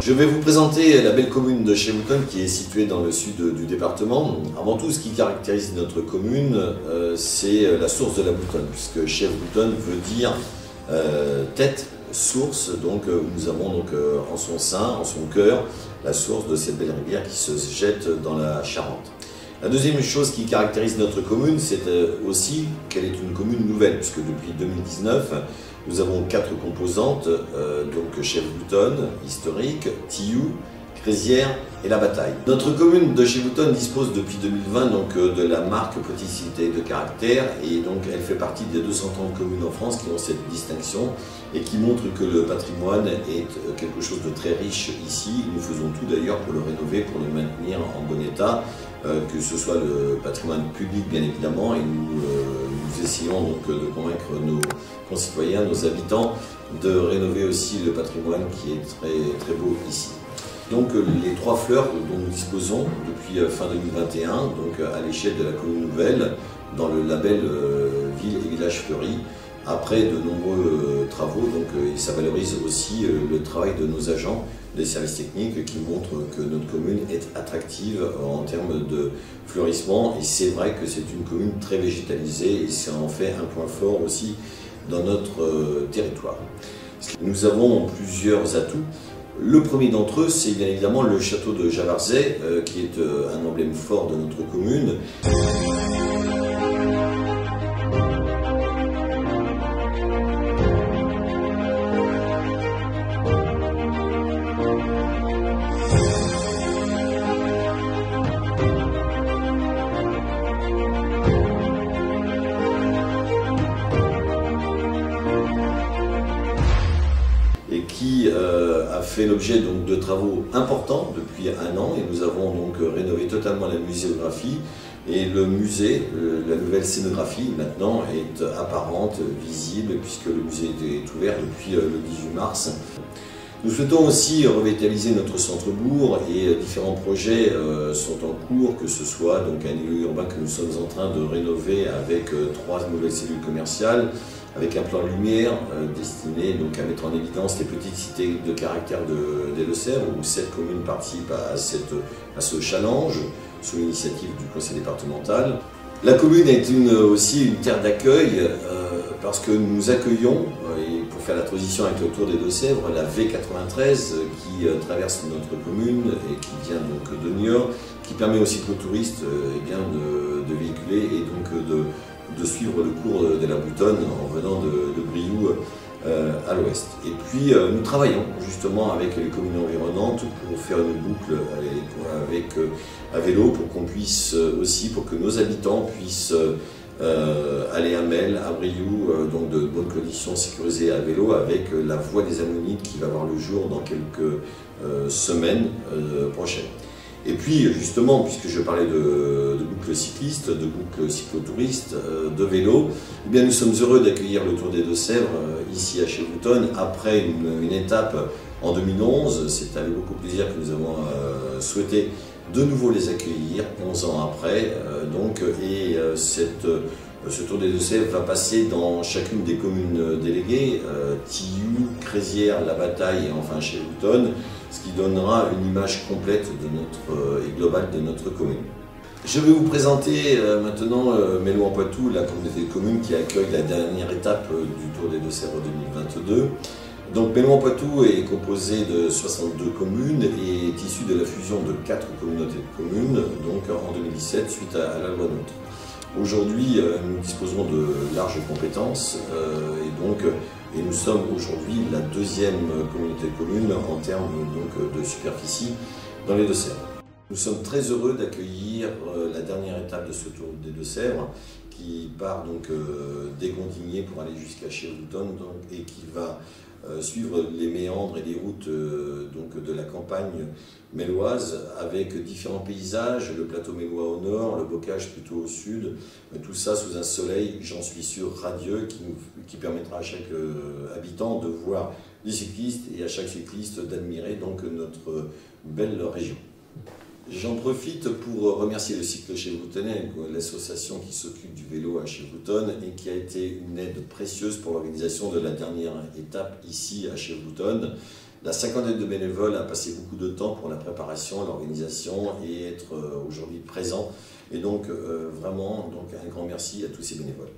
Je vais vous présenter la belle commune de Chevouton qui est située dans le sud du département. Avant tout, ce qui caractérise notre commune, c'est la source de la Boutonne, puisque Chevouton veut dire tête, source, donc nous avons donc en son sein, en son cœur, la source de cette belle rivière qui se jette dans la Charente. La deuxième chose qui caractérise notre commune, c'est aussi qu'elle est une commune nouvelle, puisque depuis 2019, nous avons 4 composantes, donc Chevouton, historique, Tillou, Crézières et La Bataille. Notre commune de Chevouton dispose depuis 2020 donc, de la marque Petite Cité de caractère, et donc elle fait partie des 230 communes en France qui ont cette distinction et qui montrent que le patrimoine est quelque chose de très riche ici. Nous faisons tout d'ailleurs pour le rénover, pour le maintenir en bon état, que ce soit le patrimoine public bien évidemment, et nous essayons donc de convaincre nos concitoyens, nos habitants, de rénover aussi le patrimoine qui est très, très beau ici. Donc les 3 fleurs dont nous disposons depuis fin 2021, donc à l'échelle de la commune nouvelle, dans le label Ville et Village Fleuris, après de nombreux travaux, donc, et ça valorise aussi le travail de nos agents des services techniques qui montrent que notre commune est attractive en termes de fleurissement, et c'est vrai que c'est une commune très végétalisée et ça en fait un point fort aussi dans notre territoire. Nous avons plusieurs atouts. Le premier d'entre eux, c'est bien évidemment le château de Javarzet, qui est un emblème fort de notre commune. Et qui a fait l'objet de travaux importants depuis un an, et nous avons donc rénové totalement la muséographie, et le musée, la nouvelle scénographie maintenant est apparente, visible, puisque le musée est ouvert depuis le 18 mars. Nous souhaitons aussi revitaliser notre centre-bourg, et différents projets sont en cours, que ce soit donc un lieu urbain que nous sommes en train de rénover avec 3 nouvelles cellules commerciales, avec un plan lumière destiné donc à mettre en évidence les petites cités de caractère des Deux-Sèvres, où 7 communes participent à ce challenge sous l'initiative du conseil départemental. La commune est aussi une terre d'accueil parce que nous accueillons, et pour faire la transition avec le Tour des Deux-Sèvres, la V93 qui traverse notre commune et qui vient donc de Niort, qui permet aux cyclotouristes de véhiculer et donc de suivre le cours de la Boutonne en venant de Brioude à l'ouest. Et puis nous travaillons justement avec les communes environnantes pour faire une boucle à vélo, pour qu'on puisse aussi, pour que nos habitants puissent aller à Mel, à Brioude, donc de bonnes conditions sécurisées à vélo, avec la voie des Ammonites qui va voir le jour dans quelques semaines prochaines. Et puis justement, puisque je parlais de boucles cyclistes, de boucles cyclotouristes, de vélo, eh bien nous sommes heureux d'accueillir le Tour des Deux-Sèvres ici à Chevouton après une étape en 2011. C'est avec beaucoup de plaisir que nous avons souhaité de nouveau les accueillir 11 ans après. Ce Tour des Deux-Sèvres va passer dans chacune des communes déléguées, Tillou, Crézières, La Bataille et enfin Chevouton, ce qui donnera une image complète et globale de notre commune. Je vais vous présenter maintenant Mélo-en-Poitou, la communauté de communes qui accueille la dernière étape du Tour des Deux-Sèvres 2022. Donc Mélo-en-Poitou est composé de 62 communes et est issu de la fusion de 4 communautés de communes, donc en 2017 suite à la loi NOTRe. Aujourd'hui, nous disposons de larges compétences et nous sommes aujourd'hui la 2e communauté de communes en termes de superficie dans les Deux-Sèvres. Nous sommes très heureux d'accueillir la dernière étape de ce Tour des Deux-Sèvres qui part donc des Gondigniers pour aller jusqu'à Chevouton et qui va suivre les méandres et les routes de la campagne méloise avec différents paysages, le plateau mélois au nord, le bocage plutôt au sud, tout ça sous un soleil, j'en suis sûr, radieux qui permettra à chaque habitant de voir les cyclistes et à chaque cycliste d'admirer donc notre belle région. J'en profite pour remercier le Cycle Chevoutonais, l'association qui s'occupe du vélo à Chevouton et qui a été une aide précieuse pour l'organisation de la dernière étape ici à Chevouton. La cinquantaine de bénévoles a passé beaucoup de temps pour la préparation, l'organisation et être aujourd'hui présent. Et donc vraiment un grand merci à tous ces bénévoles.